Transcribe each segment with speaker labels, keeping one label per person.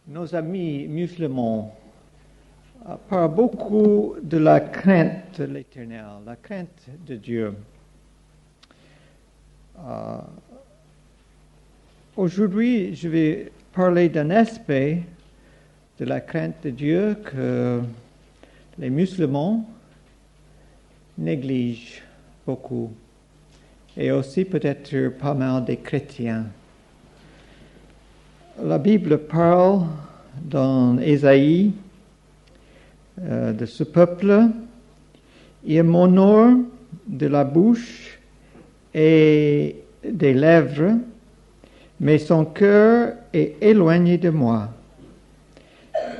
Speaker 1: Nos amis musulmans parlent beaucoup de la crainte de l'Éternel, la crainte de Dieu. Aujourd'hui, je vais parler d'un aspect de la crainte de Dieu que les musulmans négligent beaucoup, et aussi peut-être pas mal des chrétiens. La Bible parle dans Ésaïe de ce peuple. Il m'honore de la bouche et des lèvres, mais son cœur est éloigné de moi.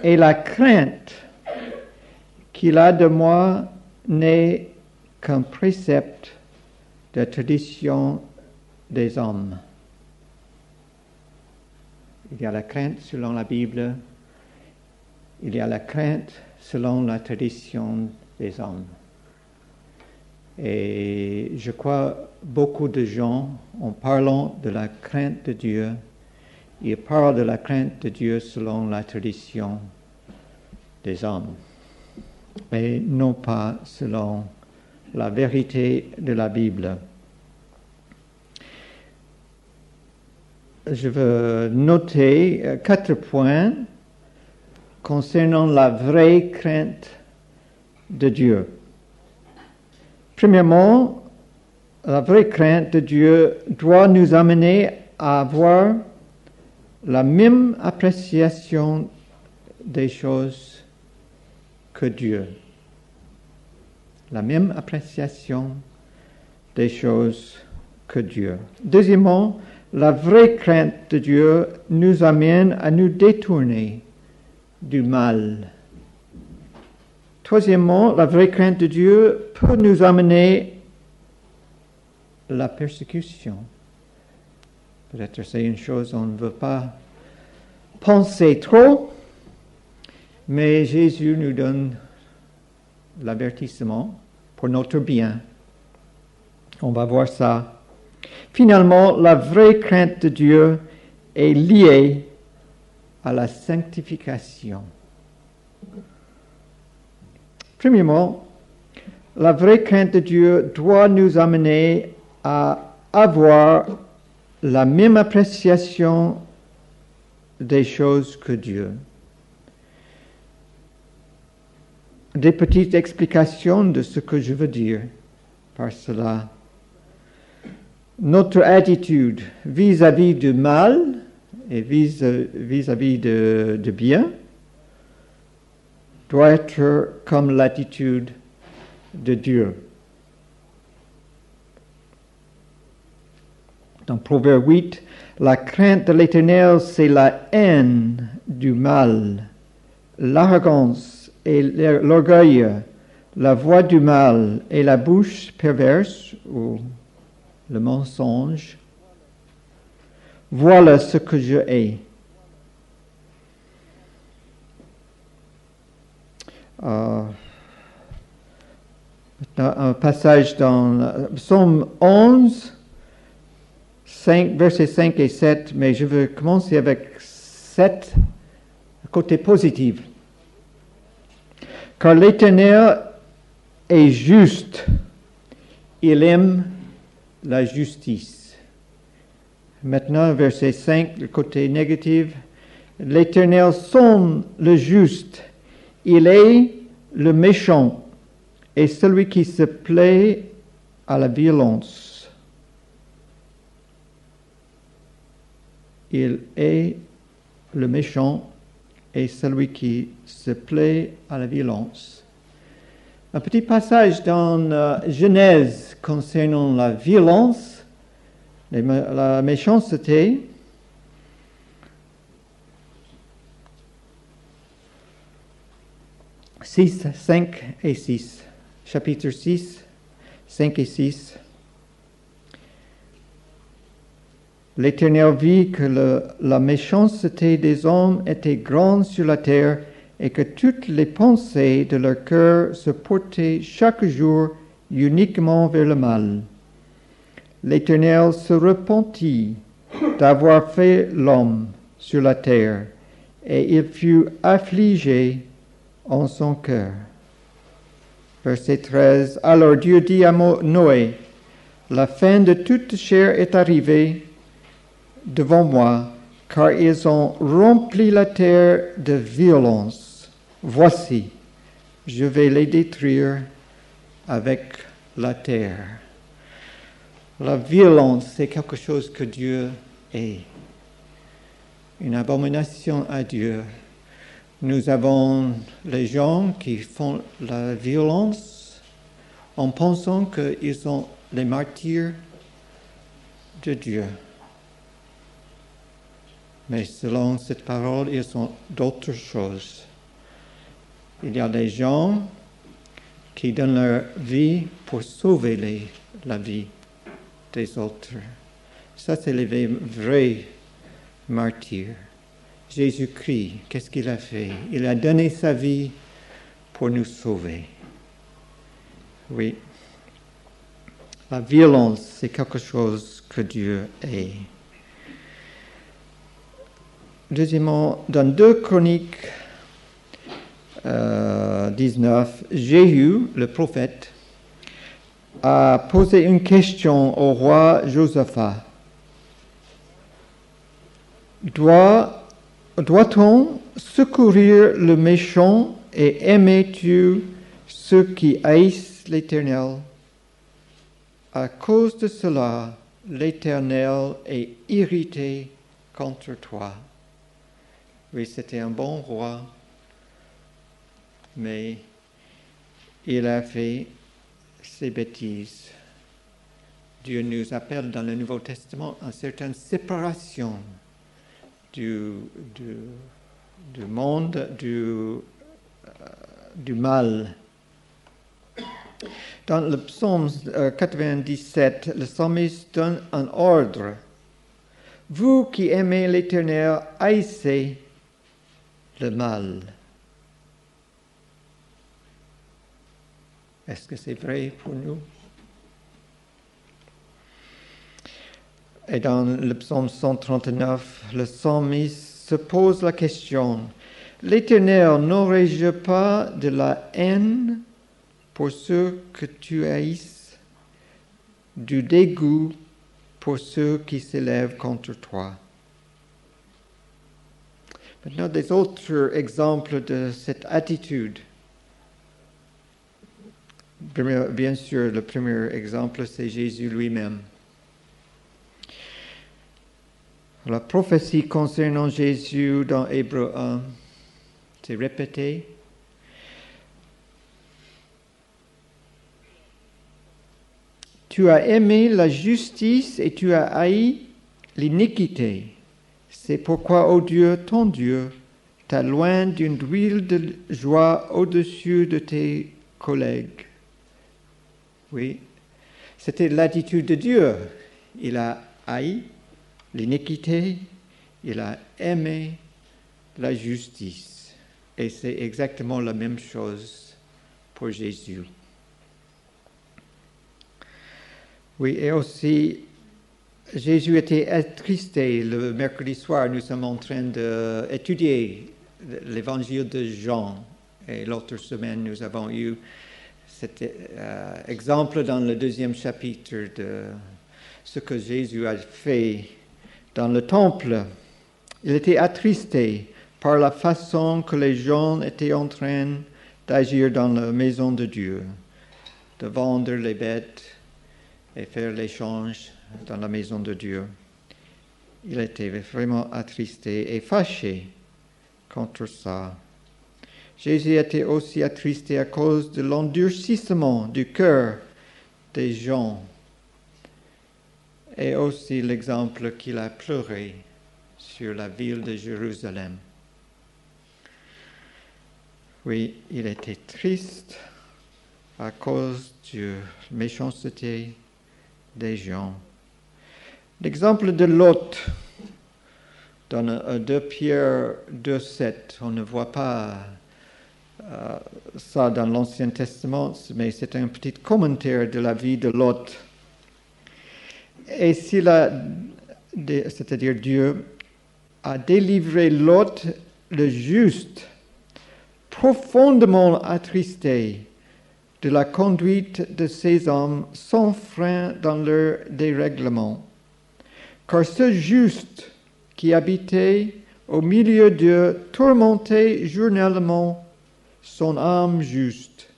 Speaker 1: Et la crainte qu'il a de moi n'est qu'un précepte de tradition des hommes. Il y a la crainte selon la Bible, il y a la crainte selon la tradition des hommes. Et je crois beaucoup de gens, en parlant de la crainte de Dieu, ils parlent de la crainte de Dieu selon la tradition des hommes, mais non pas selon la vérité de la Bible. Je veux noter 4 points concernant la vraie crainte de Dieu. Premièrement, la vraie crainte de Dieu doit nous amener à avoir la même appréciation des choses que Dieu. La même appréciation des choses que Dieu. Deuxièmement, la vraie crainte de Dieu nous amène à nous détourner du mal. Troisièmement, la vraie crainte de Dieu peut nous amener à la persécution. Peut-être c'est une chose on ne veut pas penser trop, mais Jésus nous donne l'avertissement pour notre bien. On va voir ça. Finalement, la vraie crainte de Dieu est liée à la sanctification. Premièrement, la vraie crainte de Dieu doit nous amener à avoir la même appréciation des choses que Dieu. Des petites explications de ce que je veux dire par cela. Notre attitude vis-à-vis du mal et vis-à-vis de bien doit être comme l'attitude de Dieu. Dans Proverbe 8, la crainte de l'Éternel, c'est la haine du mal, l'arrogance et l'orgueil, la voix du mal et la bouche perverse ou le mensonge. Voilà ce que je hais. Maintenant, un passage dans Psaume 11, versets 5 et 7, mais je veux commencer avec 7, côté positif. Car l'Éternel est juste, il aime la justice. Maintenant, verset 5, le côté négatif. L'Éternel sonde le juste, il est le méchant et celui qui se plaît à la violence. Il est le méchant et celui qui se plaît à la violence. Un petit passage dans Genèse concernant la violence, la méchanceté. « 6, 5 et 6. Chapitre 6, 5 et 6. L'Éternel vit que la méchanceté des hommes était grande sur la terre et que toutes les pensées de leur cœur se portaient chaque jour uniquement vers le mal. L'Éternel se repentit d'avoir fait l'homme sur la terre et il fut affligé en son cœur. Verset 13. Alors Dieu dit à Noé, la fin de toute chair est arrivée devant moi, car ils ont rempli la terre de violence. Voici, je vais les détruire avec la terre. La violence, c'est quelque chose que Dieu est. Une abomination à Dieu. Nous avons les gens qui font la violence en pensant qu'ils sont les martyrs de Dieu. Mais selon cette parole, ils sont d'autres choses. Il y a des gens qui donnent leur vie pour sauver la vie des autres. Ça, c'est les vrais martyrs. Jésus-Christ, qu'est-ce qu'il a fait? Il a donné sa vie pour nous sauver. Oui. La violence, c'est quelque chose que Dieu est. Deuxièmement, dans 2 Chroniques 19, Jéhu, le prophète, a posé une question au roi Josaphat. Doit-on secourir le méchant et aimer-tu ceux qui haïssent l'Éternel? À cause de cela, l'Éternel est irrité contre toi. Oui, c'était un bon roi, mais il a fait ces bêtises. Dieu nous appelle dans le Nouveau Testament à une certaine séparation du monde, du mal. Dans le psaume 97, le psalmiste donne un ordre. Vous qui aimez l'Éternel, haïssez le mal. Est-ce que c'est vrai pour nous? Et dans le psaume 139, le psalmiste se pose la question, l'Éternel, n'aurais-je pas de la haine pour ceux que tu haïsses, du dégoût pour ceux qui s'élèvent contre toi? Maintenant, des autres exemples de cette attitude. Bien sûr, le premier exemple, c'est Jésus lui-même. La prophétie concernant Jésus dans Hébreux 1, c'est répété. Tu as aimé la justice et tu as haï l'iniquité. C'est pourquoi, ô Dieu, ton Dieu, t'a loin d'une huile de joie au-dessus de tes collègues. Oui, c'était l'attitude de Dieu. Il a haï l'iniquité, il a aimé la justice. Et c'est exactement la même chose pour Jésus. Oui, et aussi, Jésus était attristé. Le mercredi soir, nous sommes en train d'étudier l'évangile de Jean. Et l'autre semaine, nous avons eu cet exemple dans le 2e chapitre de ce que Jésus a fait dans le temple. Il était attristé par la façon que les gens étaient en train d'agir dans la maison de Dieu, de vendre les bêtes et faire l'échange dans la maison de Dieu. Il était vraiment attristé et fâché contre ça. Jésus était aussi attristé à cause de l'endurcissement du cœur des gens et aussi l'exemple qu'il a pleuré sur la ville de Jérusalem. Oui, il était triste à cause de la méchanceté des gens. L'exemple de Lot, dans 2 Pierre 2,7, on ne voit pas ça dans l'Ancien Testament, mais c'est un petit commentaire de la vie de Lot. Et c'est-à-dire Dieu a délivré Lot le juste, profondément attristé de la conduite de ces hommes sans frein dans leur dérèglement. Car ce juste qui habitait au milieu d'eux tourmentait journellement son âme juste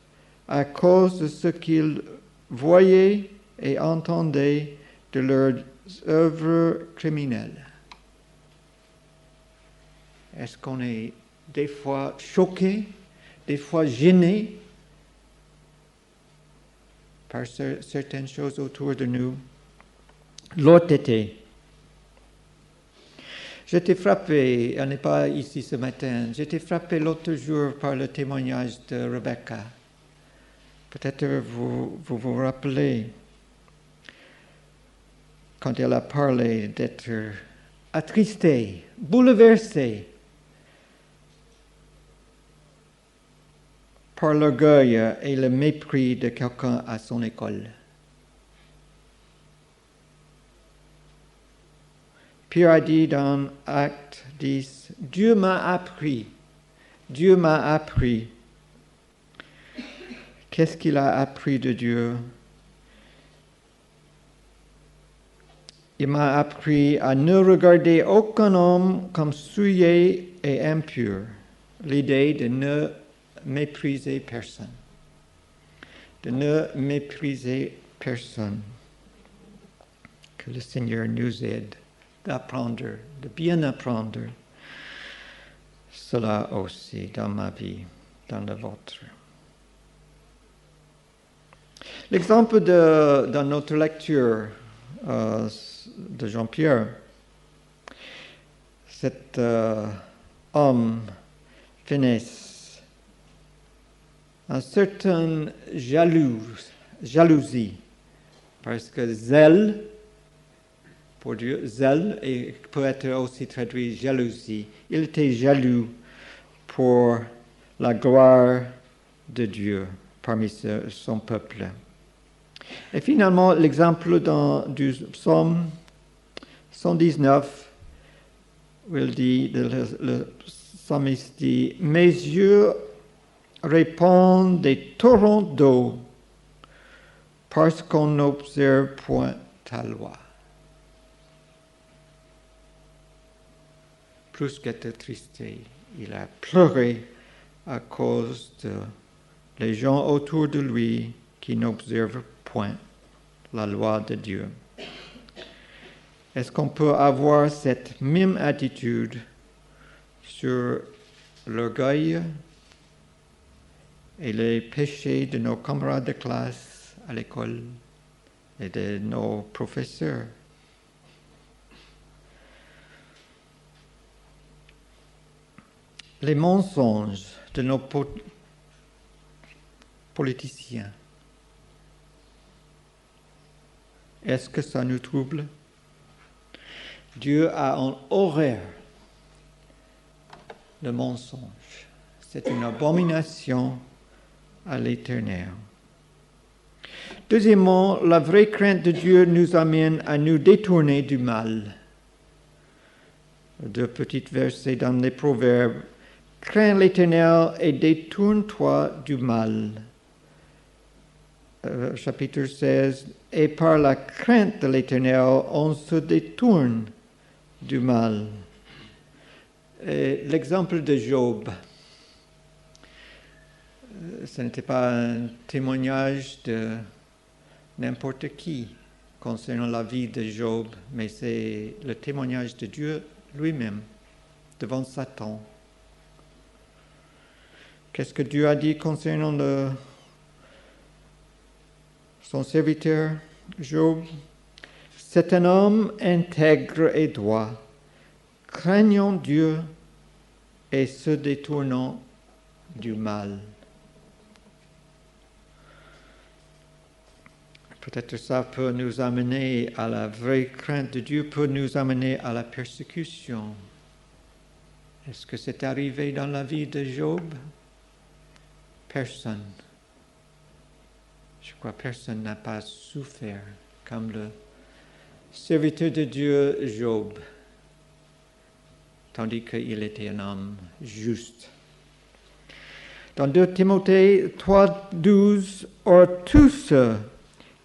Speaker 1: à cause de ce qu'il voyait et entendait de leurs œuvres criminelles. Est-ce qu'on est des fois choqué, des fois gêné par certaines choses autour de nous? L'autre été, j'étais frappé, elle n'est pas ici ce matin, j'étais frappé l'autre jour par le témoignage de Rebecca. Peut-être vous rappelez quand elle a parlé d'être attristée, bouleversée par l'orgueil et le mépris de quelqu'un à son école. Pierre a dit dans Acte 10, « Dieu m'a appris. Qu'est-ce qu'il a appris de Dieu? Il m'a appris à ne regarder aucun homme comme souillé et impur. L'idée de ne mépriser personne. De ne mépriser personne. Que le Seigneur nous aide d'apprendre, de bien apprendre cela aussi dans ma vie, dans la vôtre. L'exemple dans notre lecture de Jean-Pierre, cet homme, Phinehas, une certaine jalousie, parce que zèle, pour Dieu, zèle et peut être aussi traduit jalousie. Il était jaloux pour la gloire de Dieu parmi son peuple. Et finalement, l'exemple du psaume 119, où il dit, le psalmiste dit, « Mes yeux répandent des torrents d'eau parce qu'on n'observe point ta loi. » Plus qu'être attristé, il a pleuré à cause de les gens autour de lui qui n'observent point la loi de Dieu. Est-ce qu'on peut avoir cette même attitude sur l'orgueil et les péchés de nos camarades de classe à l'école et de nos professeurs? Les mensonges de nos politiciens, est-ce que ça nous trouble? Dieu a en horreur le mensonge. C'est une abomination à l'Éternel. Deuxièmement, la vraie crainte de Dieu nous amène à nous détourner du mal. Deux petits versets dans les Proverbes. Crains l'Éternel et détourne-toi du mal. Chapitre 16. Et par la crainte de l'Éternel, on se détourne du mal. Et l'exemple de Job, ce n'était pas un témoignage de n'importe qui concernant la vie de Job, mais c'est le témoignage de Dieu lui-même devant Satan. Qu'est-ce que Dieu a dit concernant son serviteur Job? C'est un homme intègre et droit, craignant Dieu et se détournant du mal. Peut-être ça peut nous amener à la vraie crainte de Dieu, peut nous amener à la persécution. Est-ce que c'est arrivé dans la vie de Job? Personne. Je crois que personne n'a pas souffert comme le serviteur de Dieu, Job. tandis qu'il était un homme juste. Dans 2 Timothée 3:12, « Or tous ceux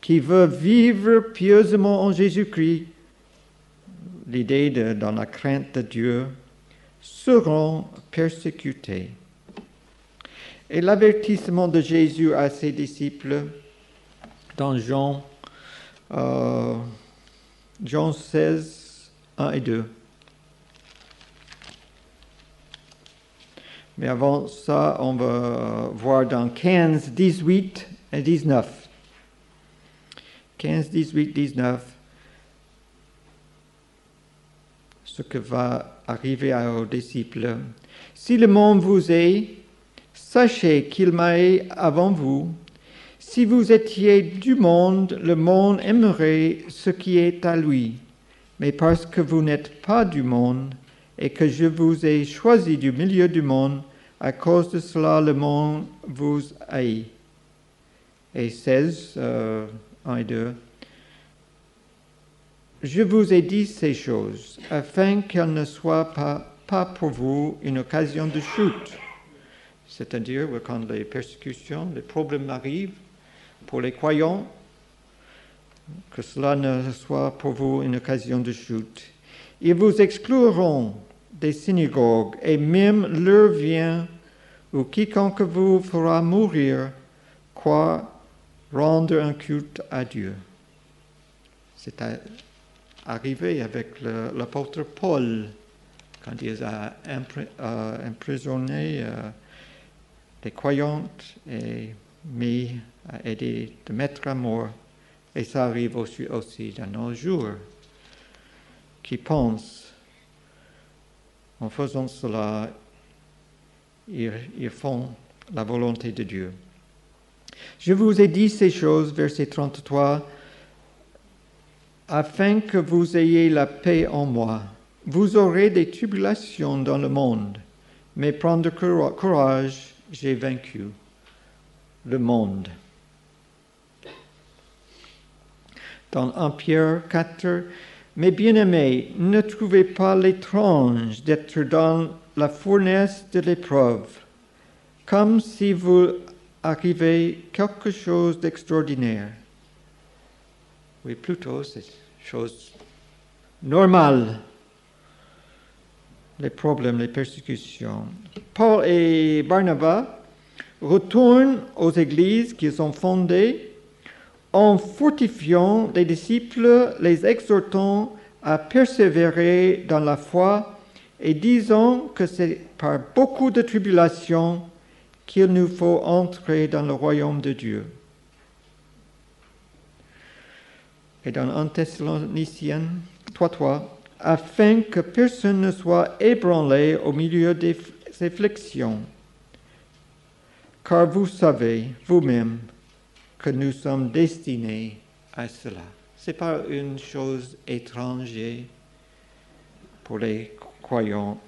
Speaker 1: qui veulent vivre pieusement en Jésus-Christ, l'idée dans la crainte de Dieu, seront persécutés. » Et l'avertissement de Jésus à ses disciples dans Jean 16, 1 et 2. Mais avant ça, on va voir dans 15, 18 et 19. 15, 18, 19, ce que va arriver aux disciples. « Si le monde vous hait, sachez qu'il m'a haï avant vous. Si vous étiez du monde, le monde aimerait ce qui est à lui. Mais parce que vous n'êtes pas du monde, et que je vous ai choisi du milieu du monde, à cause de cela, le monde vous haït. » Et 16, 1 et 2. « Je vous ai dit ces choses, afin qu'elles ne soient pas pour vous une occasion de chute. » C'est-à-dire, quand les persécutions, les problèmes arrivent pour les croyants, que cela ne soit pour vous une occasion de chute. « Ils vous excluront des synagogues, et même l'heure vient où quiconque vous fera mourir croit rendre un culte à Dieu. » C'est arrivé avec l'apôtre Paul, quand il a emprisonné des croyantes et a aidé de mettre à mort. Et ça arrive aussi dans nos jours, qui pensent, en faisant cela, ils font la volonté de Dieu. Je vous ai dit ces choses, verset 33, afin que vous ayez la paix en moi. Vous aurez des tribulations dans le monde, mais prendre courage, j'ai vaincu le monde. Dans 1 Pierre 4, « Mes bien-aimés, ne trouvez pas l'étrange d'être dans la fournaise de l'épreuve, comme si vous arrivait quelque chose d'extraordinaire. » Oui, plutôt, c'est chose normale. Les problèmes, les persécutions. Paul et Barnabas retournent aux églises qu'ils ont fondées en fortifiant les disciples, les exhortant à persévérer dans la foi et disant que c'est par beaucoup de tribulations qu'il nous faut entrer dans le royaume de Dieu. Et dans 1 Thessaloniciens 3:3, afin que personne ne soit ébranlé au milieu des afflictions, car vous savez vous-même que nous sommes destinés à cela. Ce n'est pas une chose étrangère pour les croyants.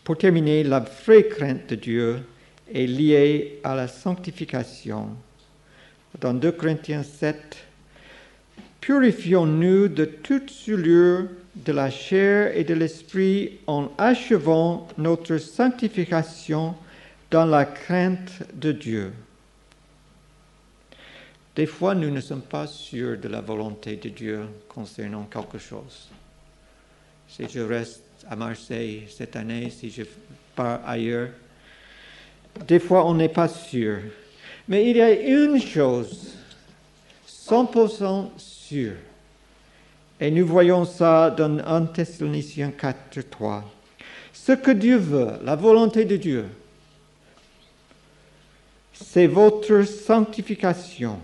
Speaker 1: Pour terminer, la vraie crainte de Dieu est liée à la sanctification. Dans 2 Corinthiens 7, « Purifions-nous de toute souillure de la chair et de l'esprit en achevant notre sanctification dans la crainte de Dieu. » Des fois, nous ne sommes pas sûrs de la volonté de Dieu concernant quelque chose. Si je reste à Marseille cette année, si je pars ailleurs, des fois on n'est pas sûr. Mais il y a une chose 100% sûre, et nous voyons ça dans 1 Thessaloniciens 4:3. Ce que Dieu veut, la volonté de Dieu, c'est votre sanctification.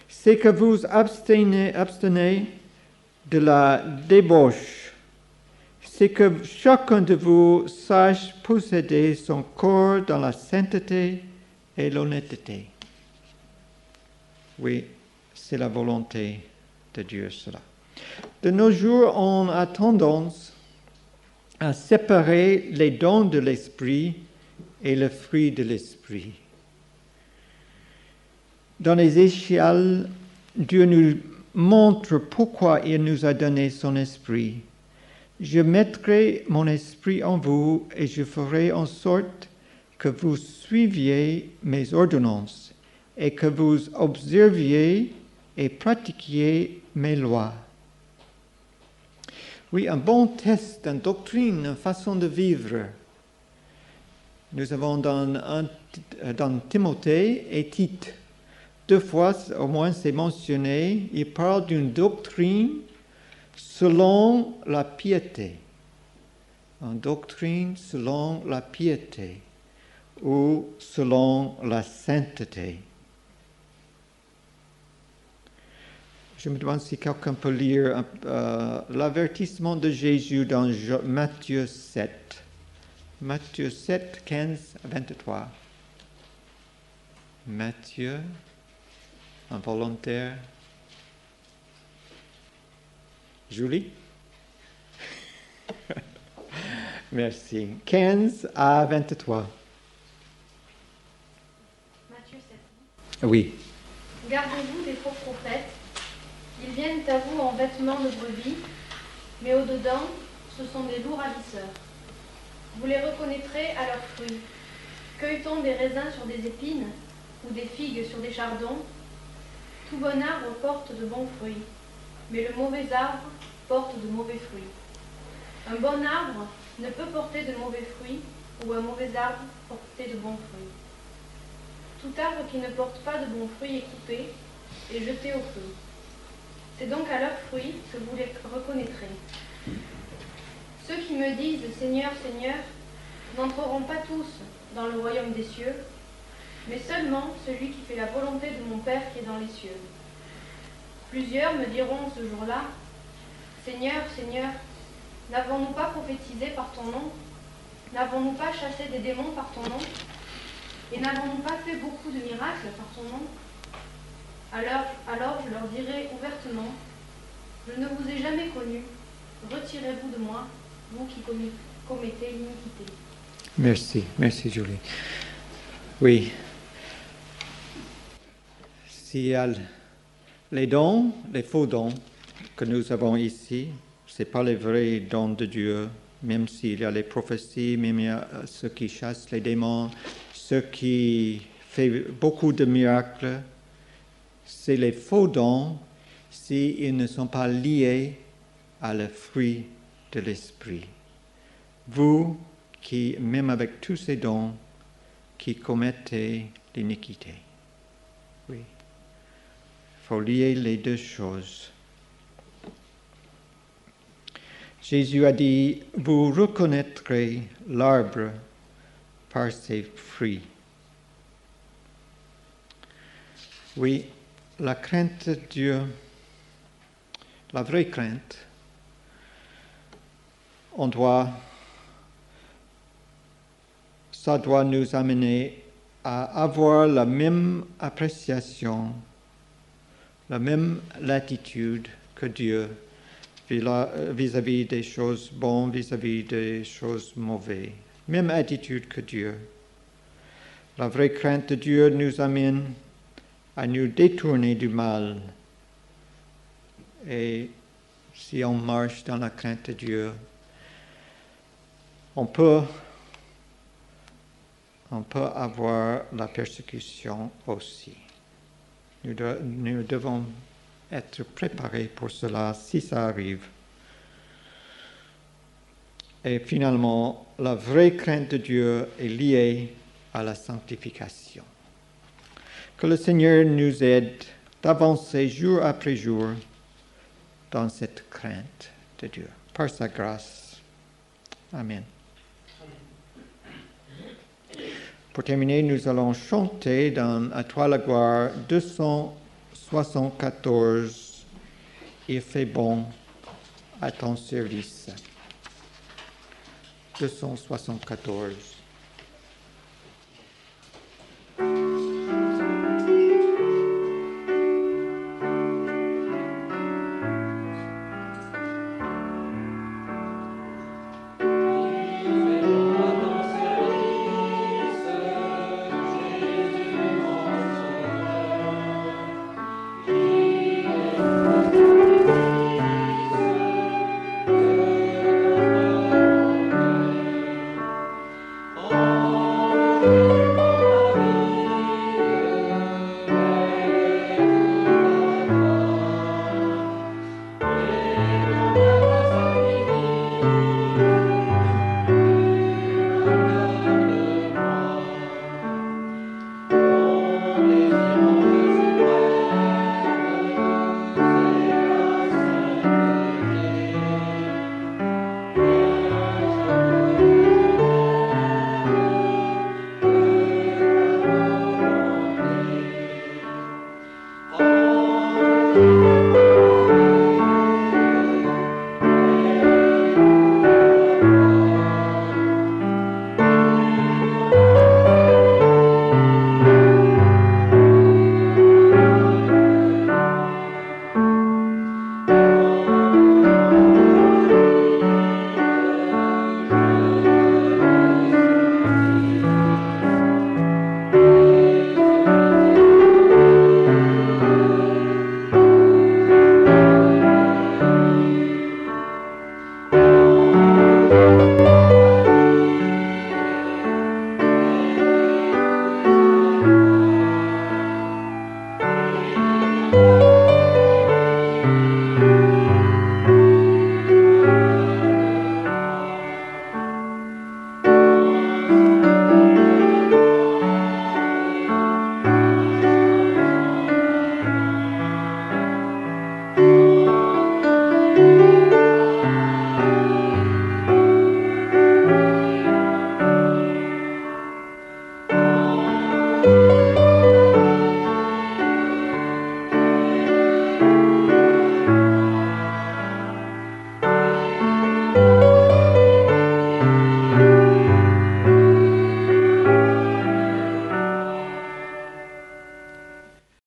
Speaker 1: C'est que vous abstenez de la débauche. C'est que chacun de vous sache posséder son corps dans la sainteté et l'honnêteté. Oui, c'est la volonté de Dieu, cela. De nos jours, on a tendance à séparer les dons de l'esprit et le fruit de l'esprit. Dans les échelles, Dieu nous montre pourquoi il nous a donné son esprit. Je mettrai mon esprit en vous et je ferai en sorte que vous suiviez mes ordonnances et que vous observiez et pratiquiez mes lois. Oui, un bon test, une doctrine, une façon de vivre. Nous avons dans Timothée et Tite, 2 fois au moins c'est mentionné, il parle d'une doctrine selon la piété. Une doctrine selon la piété ou selon la sainteté. Je me demande si quelqu'un peut lire l'avertissement de Jésus dans Matthieu 7. Matthieu 7, 15 à 23. Matthieu, un volontaire. Julie? Merci. 15 à 23.
Speaker 2: Matthieu 7.
Speaker 1: Oui.
Speaker 2: Gardez-vous des faux prophètes. Ils viennent à vous en vêtements de brebis, mais au-dedans, ce sont des loups ravisseurs. Vous les reconnaîtrez à leurs fruits. Cueille-t-on des raisins sur des épines ou des figues sur des chardons? Tout bon arbre porte de bons fruits, mais le mauvais arbre porte de mauvais fruits. Un bon arbre ne peut porter de mauvais fruits, ou un mauvais arbre porter de bons fruits. Tout arbre qui ne porte pas de bons fruits est coupé et jeté au feu. C'est donc à leurs fruits que vous les reconnaîtrez. Ceux qui me disent « Seigneur, Seigneur » n'entreront pas tous dans le royaume des cieux, mais seulement celui qui fait la volonté de mon Père qui est dans les cieux. Plusieurs me diront ce jour-là « Seigneur, Seigneur, n'avons-nous pas prophétisé par ton nom? N'avons-nous pas chassé des démons par ton nom? Et n'avons-nous pas fait beaucoup de miracles par ton nom ?» Alors je leur dirai ouvertement, je ne vous ai jamais connu, retirez-vous de moi, vous qui commettez l'iniquité.
Speaker 1: Merci Julie. Oui. S'il y a les dons, les faux dons que nous avons ici, ce n'est pas les vrais dons de Dieu, même s'il y a les prophéties, même il y a ceux qui chassent les démons, ceux qui font beaucoup de miracles. C'est les faux dons s'ils ne sont pas liés à le fruit de l'esprit. Vous qui, même avec tous ces dons, qui commettez l'iniquité. Oui. Il faut lier les deux choses. Jésus a dit, vous reconnaîtrez l'arbre par ses fruits. Oui, la crainte de Dieu, la vraie crainte, ça doit nous amener à avoir la même appréciation, la même latitude que Dieu vis-à-vis des choses bonnes, vis-à-vis des choses mauvaises. Même attitude que Dieu. La vraie crainte de Dieu nous amène à nous détourner du mal. Et si on marche dans la crainte de Dieu, on peut avoir la persécution aussi. Nous devons être préparés pour cela si ça arrive. Et finalement, la vraie crainte de Dieu est liée à la sanctification. Que le Seigneur nous aide d'avancer jour après jour dans cette crainte de Dieu, par sa grâce. Amen. Pour terminer, nous allons chanter dans À toi la gloire 274. Il fait bon à ton service. 274.